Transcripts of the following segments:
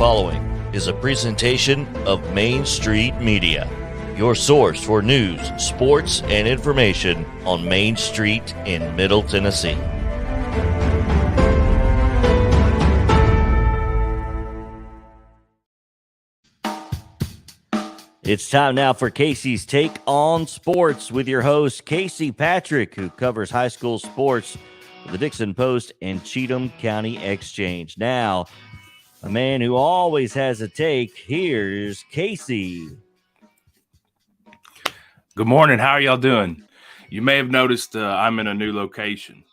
following is a presentation of Main Street Media, your source for news, sports, and information on Main Street in Middle Tennessee. It's time now for Casey's Take on Sports with your host, Casey Patrick, who covers high school sports for the Dickson Post and Cheatham County Exchange. Now, a man who always has a take, here's Casey. Good morning. How are y'all doing? You may have noticed I'm in a new location,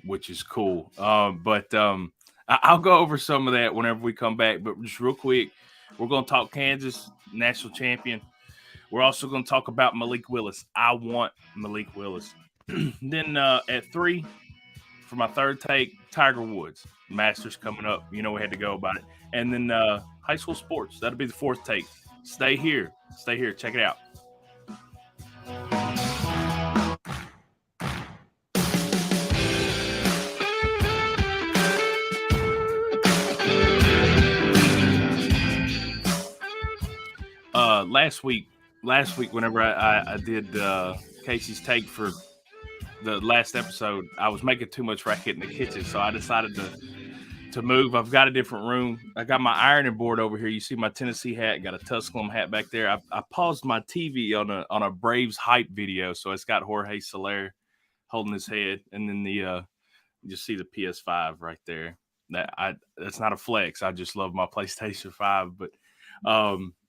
which is cool. But I'll go over some of that whenever we come back. But just real quick, we're going to talk Kansas, national champion. We're also going to talk about Malik Willis. I want Malik Willis. Then at 3, for my third take, Tiger Woods. Masters coming up. You know we had to go about it. And then high school sports. That'll be the fourth take. Stay here. Stay here. Check it out. Last week, whenever I did Casey's take for the last episode, I was making too much racket in the kitchen, so I decided to move. I've got a different room. I got my ironing board over here. You see my Tennessee hat, got a Tusculum hat back there. I paused my TV on a Braves hype video, so it's got Jorge Soler holding his head, and then you just see the PS5 right there. That's not a flex. I just love my PlayStation 5, but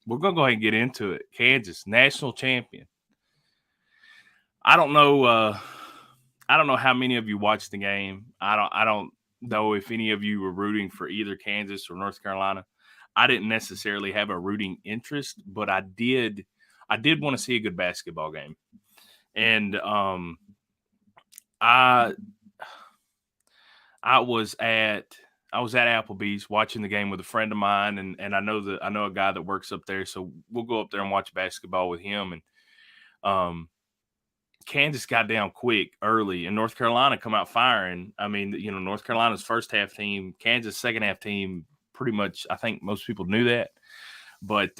we're gonna go ahead and get into it. Kansas, national champion. I don't know how many of you watched the game. I don't know if any of you were rooting for either Kansas or North Carolina. I didn't necessarily have a rooting interest, but I did want to see a good basketball game. And I was at Applebee's watching the game with a friend of mine, and I know a guy that works up there, so we'll go up there and watch basketball with him. And Kansas got down quick early, and North Carolina come out firing. I mean, North Carolina's first half team, Kansas second half team, pretty much. I think most people knew that, but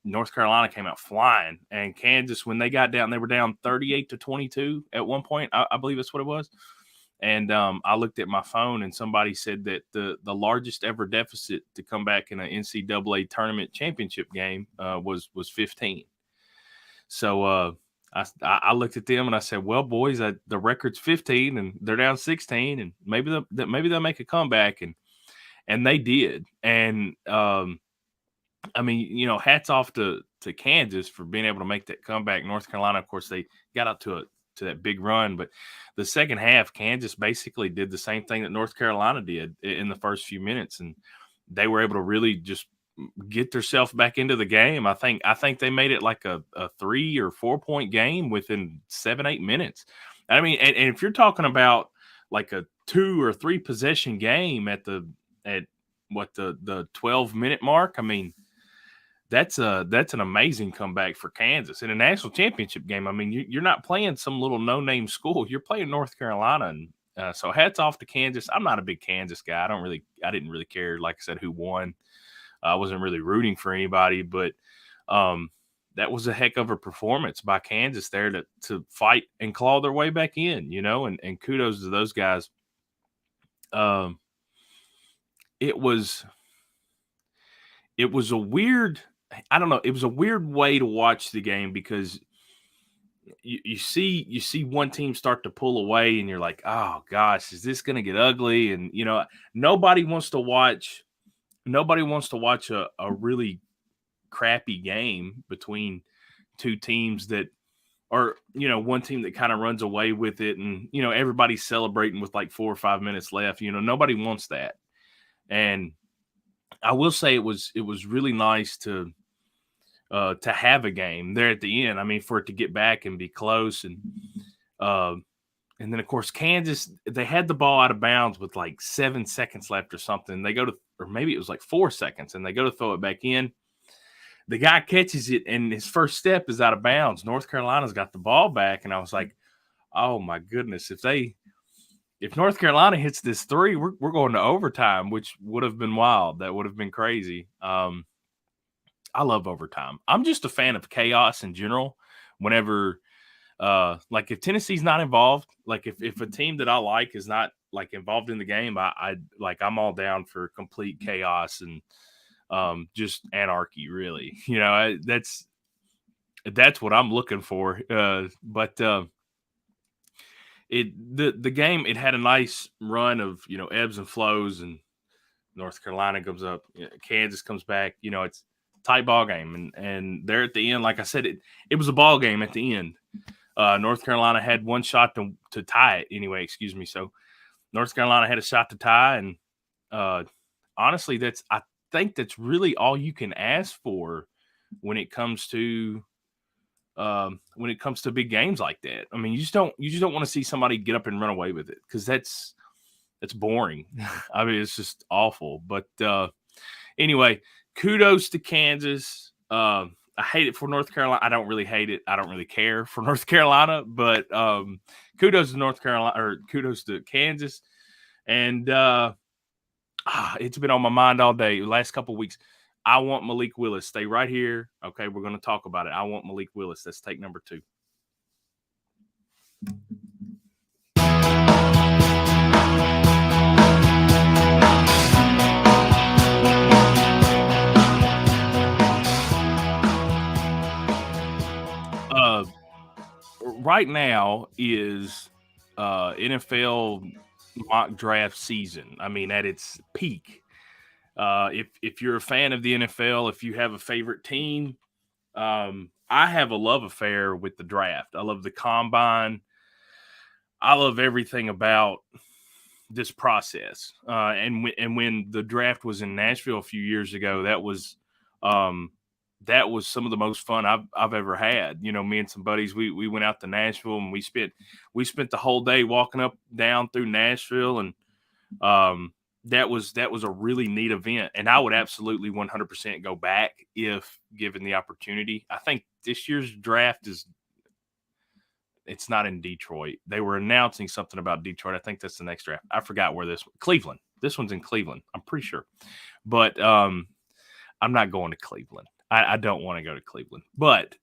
North Carolina came out flying, and Kansas, when they got down, they were down 38-22 at one point. I believe that's what it was. And I looked at my phone, and somebody said that the largest ever deficit to come back in an NCAA tournament championship game was 15. So I looked at them and I said, "Well, boys, the record's 15, and they're down 16, and maybe they'll make a comeback." And they did. And I mean, hats off to Kansas for being able to make that comeback. North Carolina, of course, they got out to that big run, but the second half, Kansas basically did the same thing that North Carolina did in the first few minutes, and they were able to really just get themselves back into the game. I think they made it like a 3 or 4 point game within 7-8 minutes. I mean, and if you're talking about like a 2 or 3 possession game at the 12-minute mark, I mean, that's an amazing comeback for Kansas in a national championship game. I mean, you're not playing some little no-name school. You're playing North Carolina, and so hats off to Kansas. I'm not a big Kansas guy. I didn't really care, like I said, who won. I wasn't really rooting for anybody, but that was a heck of a performance by Kansas there to fight and claw their way back in, and kudos to those guys. It was a weird. I don't know. It was a weird way to watch the game because you see one team start to pull away, and you're like, oh gosh, is this going to get ugly? And nobody wants to watch a really crappy game between two teams that are, one team that kind of runs away with it, and everybody's celebrating with like 4 or 5 minutes left. Nobody wants that. And I will say it was really nice to have a game there at the end. I mean, for it to get back and be close, and then of course Kansas, they had the ball out of bounds with like 7 seconds left or something. They go to, or maybe it was like 4 seconds, and they go to throw it back in. The guy catches it, and his first step is out of bounds. North Carolina's got the ball back, and I was like, oh my goodness, if if North Carolina hits this 3, we're going to overtime, which would have been wild. That would have been crazy. I love overtime. I'm just a fan of chaos in general. Whenever, like if Tennessee's not involved, like if a team that I like is not like involved in the game, I'm all down for complete chaos and just anarchy. Really, that's what I'm looking for. But the game, it had a nice run of ebbs and flows, and North Carolina comes up, Kansas comes back. It's tight ball game, and there at the end, like I said, it was a ball game at the end. North Carolina had one shot to tie it anyway. Excuse me. So North Carolina had a shot to tie, and honestly, I think that's really all you can ask for when it comes to big games like that. I mean, you just don't want to see somebody get up and run away with it, because that's boring. I mean, it's just awful. But anyway, kudos to Kansas. I hate it for North Carolina. I don't really hate it. I don't really care for North Carolina, but kudos to North Carolina, or kudos to Kansas. And it's been on my mind all day, the last couple of weeks. I want Malik Willis. Stay right here. Okay, we're going to talk about it. I want Malik Willis. That's take number 2. Right now is NFL mock draft season. I mean, at its peak. If you're a fan of the NFL, if you have a favorite team, I have a love affair with the draft. I love the combine. I love everything about this process. And when the draft was in Nashville a few years ago, that was some of the most fun I've ever had. Me and some buddies, we went out to Nashville, and we spent the whole day walking up down through Nashville, and that was a really neat event. And I would absolutely 100% go back if given the opportunity. I think this year's draft it's not in Detroit. They were announcing something about Detroit. I think that's the next draft. I forgot where Cleveland. This one's in Cleveland, I'm pretty sure. But I'm not going to Cleveland. I don't want to go to Cleveland. But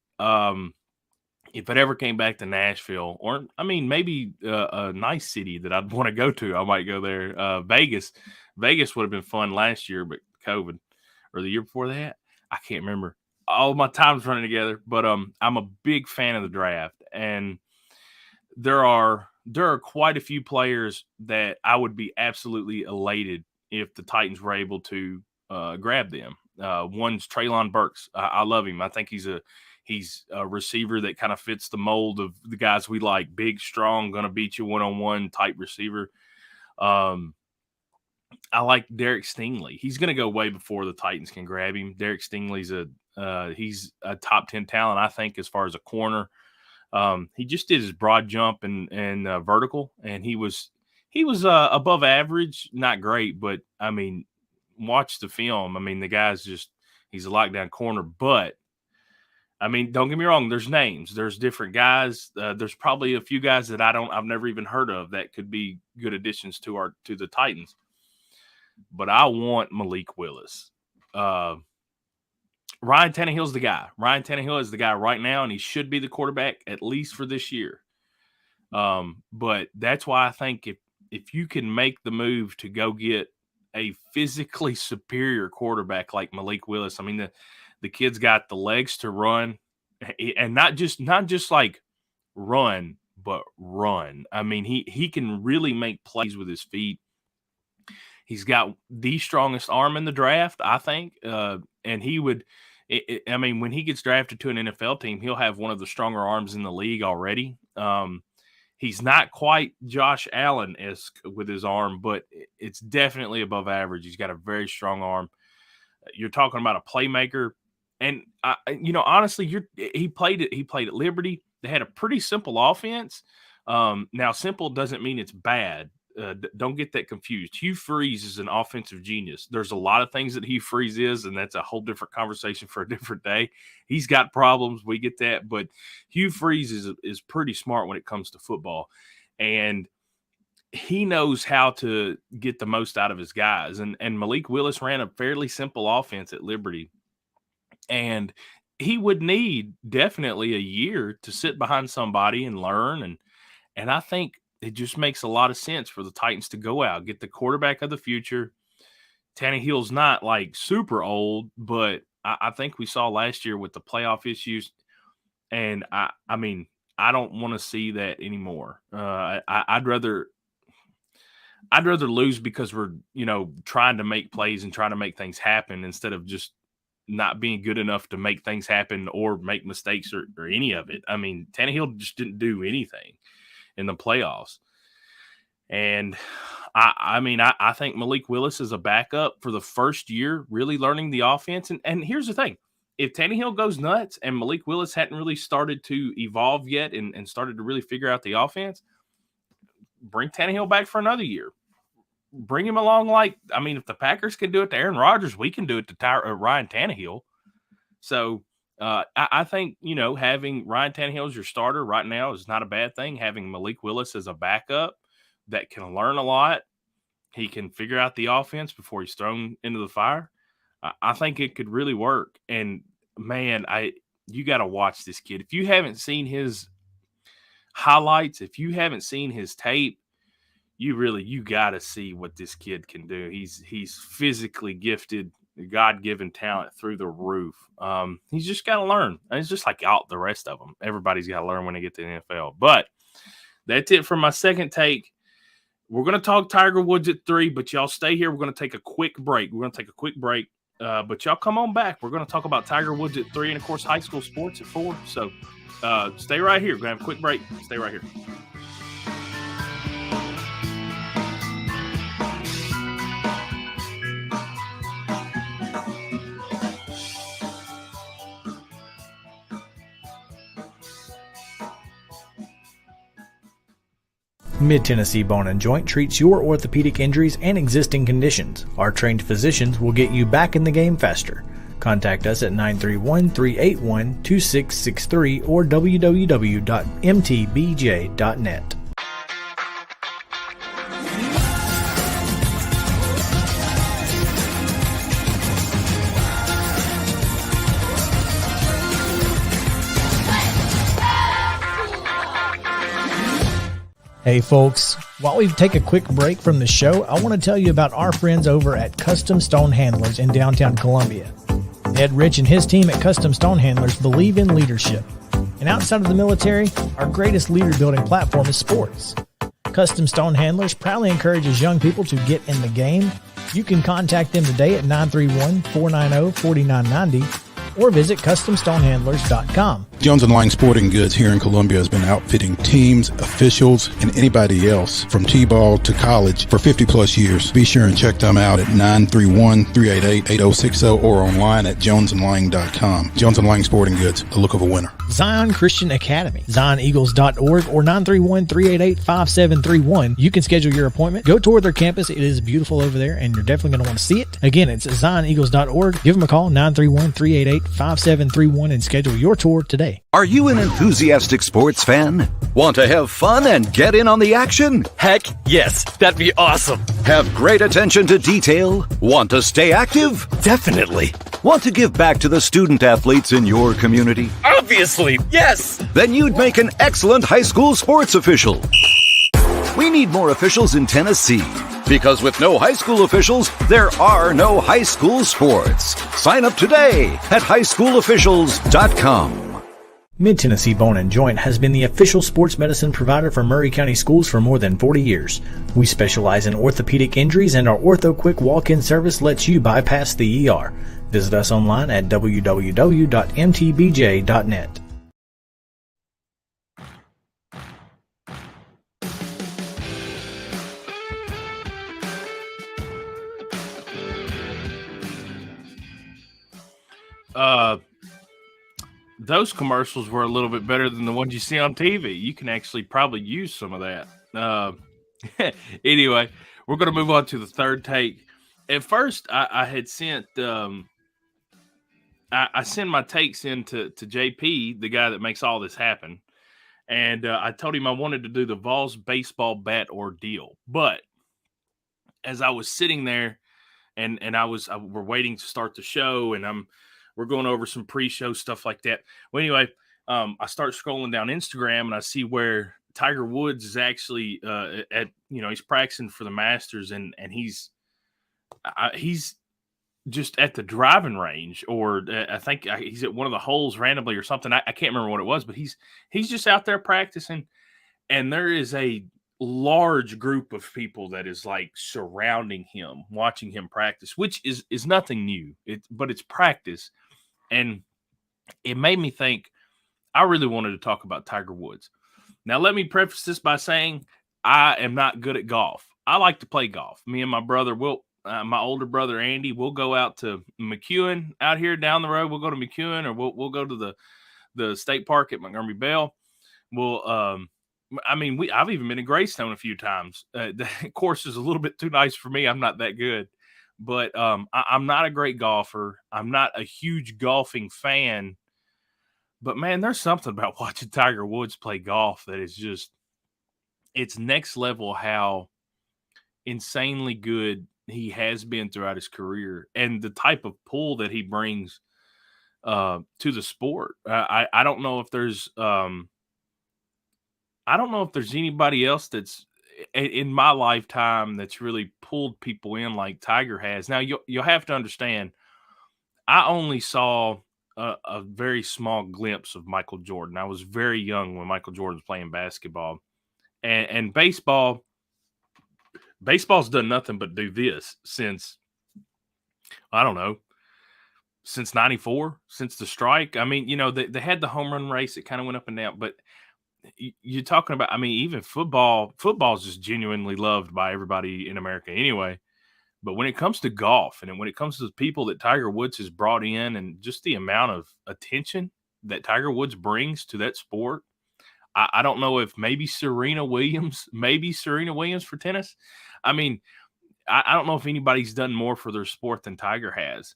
if it ever came back to Nashville, or maybe a nice city that I'd want to go to, I might go there. Vegas would have been fun last year, but COVID, or the year before that, I can't remember. All my time's running together. But I'm a big fan of the draft, and there are quite a few players that I would be absolutely elated if the Titans were able to grab them. One's Treylon Burks. I love him. I think he's a receiver that kind of fits the mold of the guys we like. Big, strong, going to beat you one-on-one type receiver. I like Derek Stingley. He's going to go way before the Titans can grab him. Derek Stingley's he's a top 10 talent, I think, as far as a corner. He just did his broad jump and vertical, and he was above average, not great, but watch the film. The guy's he's a lockdown corner, but don't get me wrong. There's names. There's different guys. There's probably a few guys that I've never even heard of that could be good additions to the Titans. But I want Malik Willis. Ryan Tannehill's the guy. Ryan Tannehill is the guy right now, and he should be the quarterback at least for this year. But that's why I think if you can make the move to go get a physically superior quarterback like Malik Willis, the kid's got the legs to run, and not just like run, but run. He can really make plays with his feet. He's got the strongest arm in the draft, I think, and he would. When he gets drafted to an NFL team, he'll have one of the stronger arms in the league already. He's not quite Josh Allen-esque with his arm, but it's definitely above average. He's got a very strong arm. You're talking about a playmaker. And, honestly, he played at Liberty. They had a pretty simple offense. Now, simple doesn't mean it's bad. Don't get that confused. Hugh Freeze is an offensive genius. There's a lot of things that Hugh Freeze is, and that's a whole different conversation for a different day. He's got problems. We get that. But Hugh Freeze is pretty smart when it comes to football. And he knows how to get the most out of his guys. And Malik Willis ran a fairly simple offense at Liberty. And he would need definitely a year to sit behind somebody and learn. And I think it just makes a lot of sense for the Titans to go out, get the quarterback of the future. Tannehill's not like super old, but I think we saw last year with the playoff issues. And I mean, I don't want to see that anymore. I'd rather lose because we're, trying to make plays and trying to make things happen instead of just not being good enough to make things happen or make mistakes or any of it. I mean, Tannehill just didn't do anything in the playoffs. And I think Malik Willis is a backup for the first year, really learning the offense. And here's the thing. If Tannehill goes nuts and Malik Willis hadn't really started to evolve yet and started to really figure out the offense, bring Tannehill back for another year. Bring him along if the Packers can do it to Aaron Rodgers, we can do it to Ryan Tannehill. So I think, having Ryan Tannehill as your starter right now is not a bad thing. Having Malik Willis as a backup that can learn a lot, he can figure out the offense before he's thrown into the fire. I think it could really work. And, man, you got to watch this kid. If you haven't seen his highlights, if you haven't seen his tape, you got to see what this kid can do. He's physically gifted, God-given talent through the roof. He's just got to learn. And it's just like the rest of them. Everybody's got to learn when they get to the NFL. But that's it for my second take. We're going to talk Tiger Woods at 3, but y'all stay here. We're going to take a quick break. But y'all come on back. We're going to talk about Tiger Woods at 3 and, of course, high school sports at 4. So stay right here. We're going to have a quick break. Stay right here. Mid-Tennessee Bone & Joint treats your orthopedic injuries and existing conditions. Our trained physicians will get you back in the game faster. Contact us at 931-381-2663 or www.mtbj.net. Hey folks, while we take a quick break from the show, I want to tell you about our friends over at Custom Stone Handlers in downtown Columbia. Ed Rich and his team at Custom Stone Handlers believe in leadership. And outside of the military, our greatest leader building platform is sports. Custom Stone Handlers proudly encourages young people to get in the game. You can contact them today at 931-490-4990 or visit CustomStonehandlers.com. Jones & Lang Sporting Goods here in Columbia has been outfitting teams, officials, and anybody else from T-ball to college for 50-plus years. Be sure and check them out at 931-388-8060 or online at jonesandlang.com. Jones & Lang Sporting Goods, the look of a winner. Zion Christian Academy, ZionEagles.org or 931-388-5731. You can schedule your appointment. Go tour their campus. It is beautiful over there, and you're definitely going to want to see it. Again, it's ZionEagles.org. Give them a call, 931-388-5731, and schedule your tour today. Are you an enthusiastic sports fan? Want to have fun and get in on the action? Heck yes, that'd be awesome. Have great attention to detail? Want to stay active? Definitely. Want to give back to the student athletes in your community? Obviously, yes. Then you'd make an excellent high school sports official. We need more officials in Tennessee. Because with no high school officials, there are no high school sports. Sign up today at highschoolofficials.com. Mid-Tennessee Bone & Joint has been the official sports medicine provider for Murray County Schools for more than 40 years. We specialize in orthopedic injuries, and our Ortho Quick walk-in service lets you bypass the ER. Visit us online at www.mtbj.net. Those commercials were a little bit better than the ones you see on TV. You can actually probably use some of that. Anyway, we're going to move on to the third take. At first, I had sent I send my takes in to JP, the guy that makes all this happen. And I told him I wanted to do the Vols baseball bat ordeal. But as I was sitting there and we're waiting to start the show, and we're going over some pre-show stuff like that. Well, anyway, I start scrolling down Instagram and I see where Tiger Woods is actually he's practicing for the Masters, and he's just at the driving range, or I think he's at one of the holes randomly or something. I can't remember what it was, but he's just out there practicing, and there is a large group of people that is like surrounding him, watching him practice, which is nothing new. But it's practice, and it made me think. I really wanted to talk about Tiger Woods. Now, let me preface this by saying I am not good at golf. I like to play golf. Me and my brother my older brother Andy, we'll go out to McEwen out here down the road. We'll go to McEwen, or we'll go to the state park at Montgomery Bell. I've even been in Greystone a few times. The course is a little bit too nice for me. I'm not that good, but I'm not a great golfer. I'm not a huge golfing fan, but man, there's something about watching Tiger Woods play golf that is just, it's next level how insanely good he has been throughout his career, and the type of pull that he brings to the sport. I don't know if there's anybody else that's in my lifetime that's really pulled people in like Tiger has. Now you'll have to understand, I only saw a very small glimpse of Michael Jordan. I was very young when Michael Jordan was playing basketball, and baseball's done nothing but do this since, I don't know, since 94, since the strike. I mean, they had the home run race. It kind of went up and down, but you're talking about, even football's just genuinely loved by everybody in America anyway. But when it comes to golf, and when it comes to the people that Tiger Woods has brought in, and just the amount of attention that Tiger Woods brings to that sport, I don't know if maybe Serena Williams for tennis. I don't know if anybody's done more for their sport than Tiger has.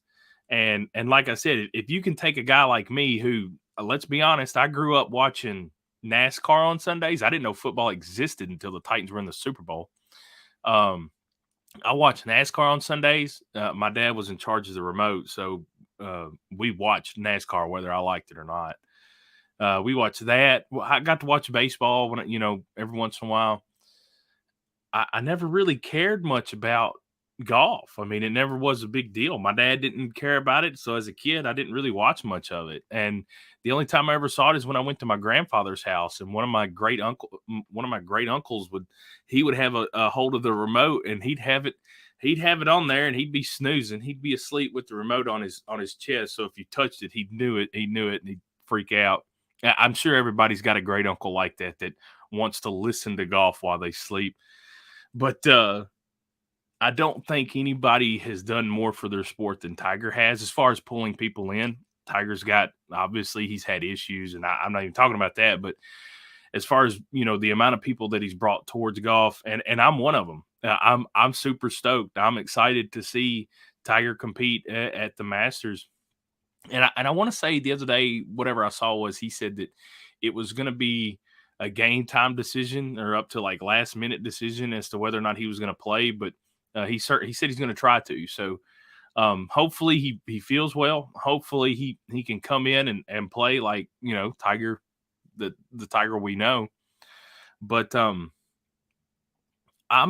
And like I said, if you can take a guy like me who, let's be honest, I grew up watching NASCAR on Sundays. I didn't know football existed until the Titans were in the Super Bowl. I watched NASCAR on Sundays. My dad was in charge of the remote, so we watched NASCAR whether I liked it or not. We watched that. I got to watch baseball when every once in a while. I never really cared much about golf. It never was a big deal. My dad didn't care about it, so as a kid, I didn't really watch much of it. And the only time I ever saw it is when I went to my grandfather's house, and one of my great uncles would have a hold of the remote, and he'd have it on there, and he'd be snoozing. He'd be asleep with the remote on his chest. So if you touched it, he knew it, and he'd freak out. I'm sure everybody's got a great uncle like that wants to listen to golf while they sleep. But I don't think anybody has done more for their sport than Tiger has as far as pulling people in. Tiger's obviously he's had issues, and I'm not even talking about that. But as far as, the amount of people that he's brought towards golf, and I'm one of them. I'm super stoked. I'm excited to see Tiger compete at the Masters. And I want to say the other day, whatever I saw was he said that it was going to be a game time decision, or up to like last minute decision as to whether or not he was going to play. But he said he's going to try to. So hopefully he feels well. Hopefully he can come in and play like, Tiger, the Tiger we know. But I'm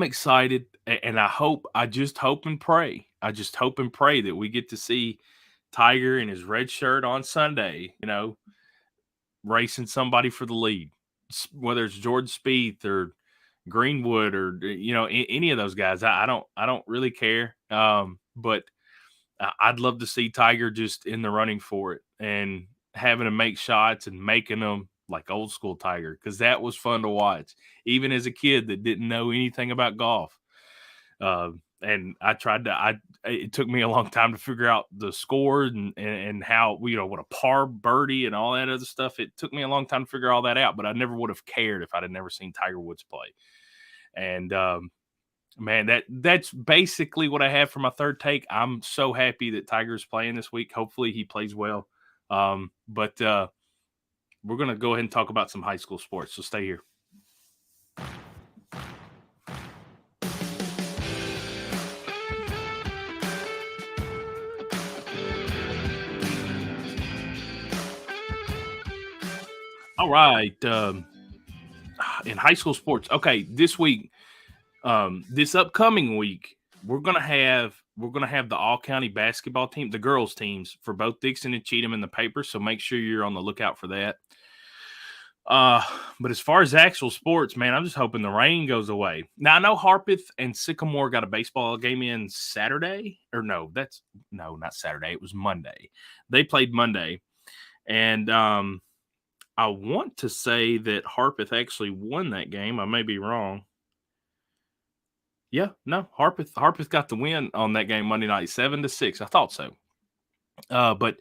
excited, and I just hope and pray that we get to see Tiger in his red shirt on Sunday, racing somebody for the lead, whether it's Jordan Spieth or Greenwood or, any of those guys. I don't really care. But I'd love to see Tiger just in the running for it and having to make shots and making them like old school Tiger, because that was fun to watch, even as a kid that didn't know anything about golf. And it took me a long time to figure out the score and how, what a par, birdie, and all that other stuff. It took me a long time to figure all that out, but I never would have cared if I'd have never seen Tiger Woods play. And, man, that's basically what I have for my third take. I'm so happy that Tiger's playing this week. Hopefully he plays well. But we're gonna go ahead and talk about some high school sports. So stay here. All right. In high school sports, okay, this week, this upcoming week, we're gonna have the all county basketball team, the girls teams for both Dickson and Cheatham in the paper. So make sure you're on the lookout for that. But as far as actual sports, man, I'm just hoping the rain goes away. Now I know Harpeth and Sycamore got a baseball game in Saturday, or no, not Saturday. It was Monday. They played Monday, and I want to say that Harpeth actually won that game. I may be wrong. Yeah, no, Harpeth got the win on that game Monday night, 7-6. I thought so. But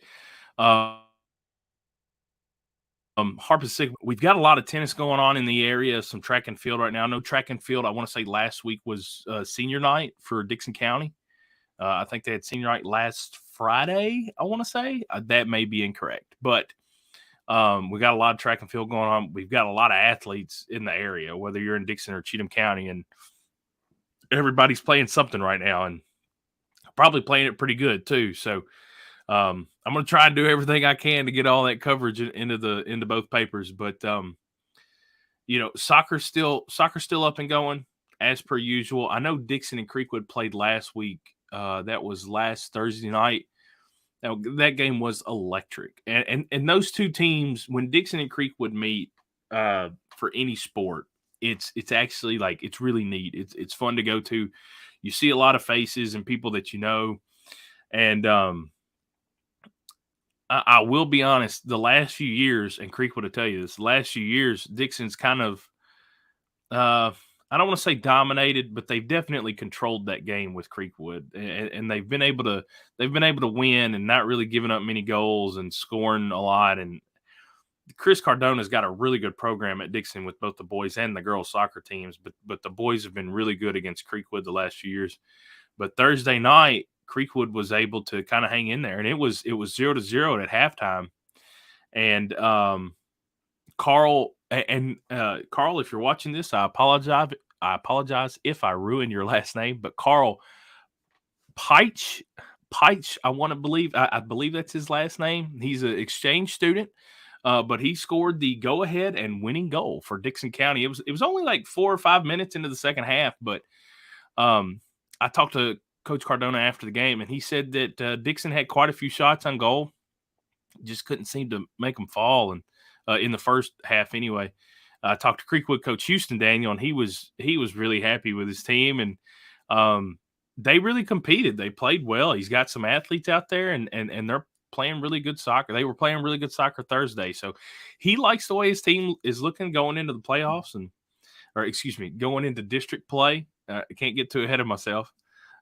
Harpeth, we've got a lot of tennis going on in the area, some track and field right now. No track and field. I want to say last week was senior night for Dickson County. I think they had senior night last Friday, I want to say. That may be incorrect, but we got a lot of track and field going on. We've got a lot of athletes in the area, whether you're in Dickson or Cheatham County, and everybody's playing something right now and probably playing it pretty good too. So I'm going to try and do everything I can to get all that coverage into both papers. But soccer's still up and going as per usual. I know Dickson and Creekwood played last week. That was last Thursday night. Now, that game was electric. And those two teams, when Dickson and Creekwood meet for any sport, it's actually like, it's really neat. It's fun to go to. You see a lot of faces and people that you know. And I will be honest, the last few years, and Creekwood will tell you this, the last few years, Dickson's kind of, I don't want to say dominated, but they've definitely controlled that game with Creekwood, and they've been able to win and not really giving up many goals and scoring a lot. And Chris Cardona's got a really good program at Dickson with both the boys and the girls soccer teams, but the boys have been really good against Creekwood the last few years. But Thursday night, Creekwood was able to kind of hang in there, and it was 0-0 at halftime. And Carl, if you're watching this, I apologize if I ruin your last name, but Carl Peich, I believe that's his last name. He's an exchange student, but he scored the go-ahead and winning goal for Dickson County. It was only like 4 or 5 minutes into the second half, but I talked to Coach Cardona after the game, and he said that Dickson had quite a few shots on goal, just couldn't seem to make them fall, and in the first half anyway. I talked to Creekwood coach Houston Daniel, and he was really happy with his team, and they really competed. They played well. He's got some athletes out there, and they're playing really good soccer. They were playing really good soccer Thursday, so he likes the way his team is looking going into the playoffs, going into district play. I can't get too ahead of myself,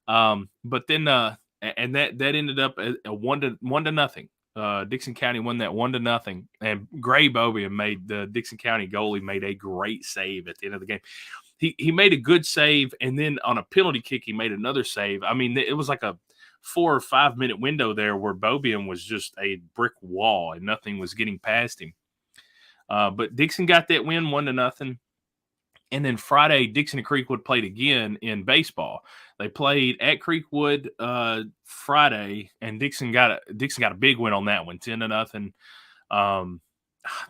but then and that ended up a 1-0. Dickson County won that 1-0, and Gray Bobian made the Dickson County goalie made a great save at the end of the game. He made a good save, and then on a penalty kick, he made another save. I mean, it was like a 4 or 5 minute window there where Bobian was just a brick wall and nothing was getting past him. But Dickson got that win 1-0. And then Friday, Dickson and Creekwood played again in baseball. They played at Creekwood Friday, and Dickson got a big win on that one, 10-0.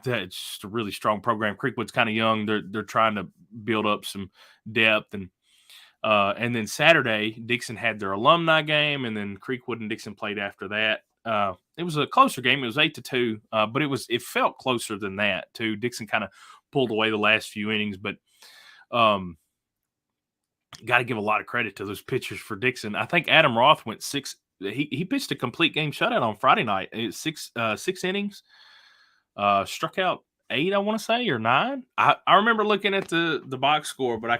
That's just a really strong program. Creekwood's kind of young; they're trying to build up some depth, and then Saturday, Dickson had their alumni game, and then Creekwood and Dickson played after that. It was a closer game; it was 8-2, but it felt closer than that too. Dickson kind of pulled away the last few innings, but got to give a lot of credit to those pitchers for Dickson. I think Adam Roth went 6. He pitched a complete game shutout on Friday night. Six innings, struck out 8, I want to say, or 9. I remember looking at the box score, but I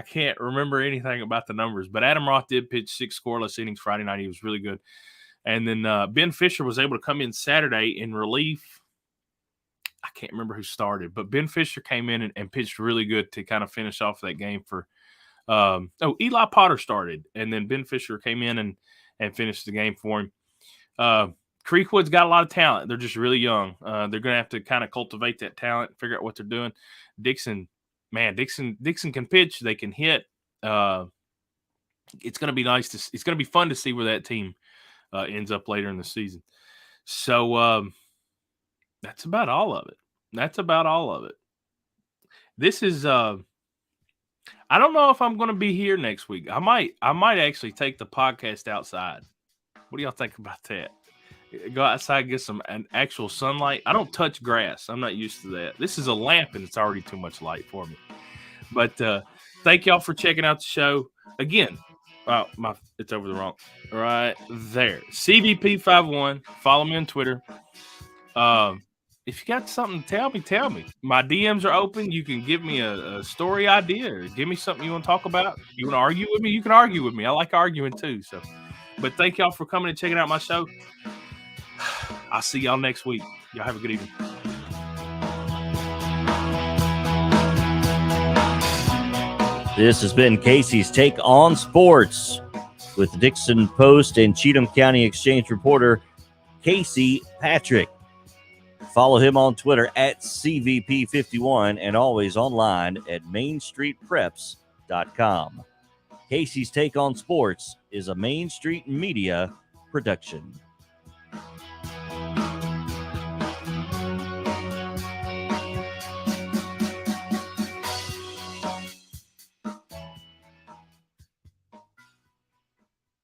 can't remember anything about the numbers. But Adam Roth did pitch 6 scoreless innings Friday night. He was really good. And then Ben Fisher was able to come in Saturday in relief. I can't remember who started, but Ben Fisher came in and pitched really good to kind of finish off that game for Eli Potter started, and then Ben Fisher came in and finished the game for him. Creekwood's got a lot of talent. They're just really young. They're going to have to kind of cultivate that talent, figure out what they're doing. Dickson can pitch. They can hit. It's going to be nice it's going to be fun to see where that team ends up later in the season. So that's about all of it. This is I don't know if I'm going to be here next week. I might actually take the podcast outside. What do y'all think about that? Go outside, get some actual sunlight. I don't touch grass. I'm not used to that. This is a lamp, and it's already too much light for me. But thank y'all for checking out the show. Again, it's over the wrong. Right there. CVP51. Follow me on Twitter. If you got something to tell me. My DMs are open. You can give me a story idea or give me something you want to talk about. You want to argue with me? You can argue with me. I like arguing too. So, but thank y'all for coming and checking out my show. I'll see y'all next week. Y'all have a good evening. This has been Casey's Take on Sports with Dickson Post and Cheatham County Exchange reporter Casey Patrick. Follow him on Twitter at CVP51 and always online at mainstreetpreps.com. Casey's Take on Sports is a Main Street Media production.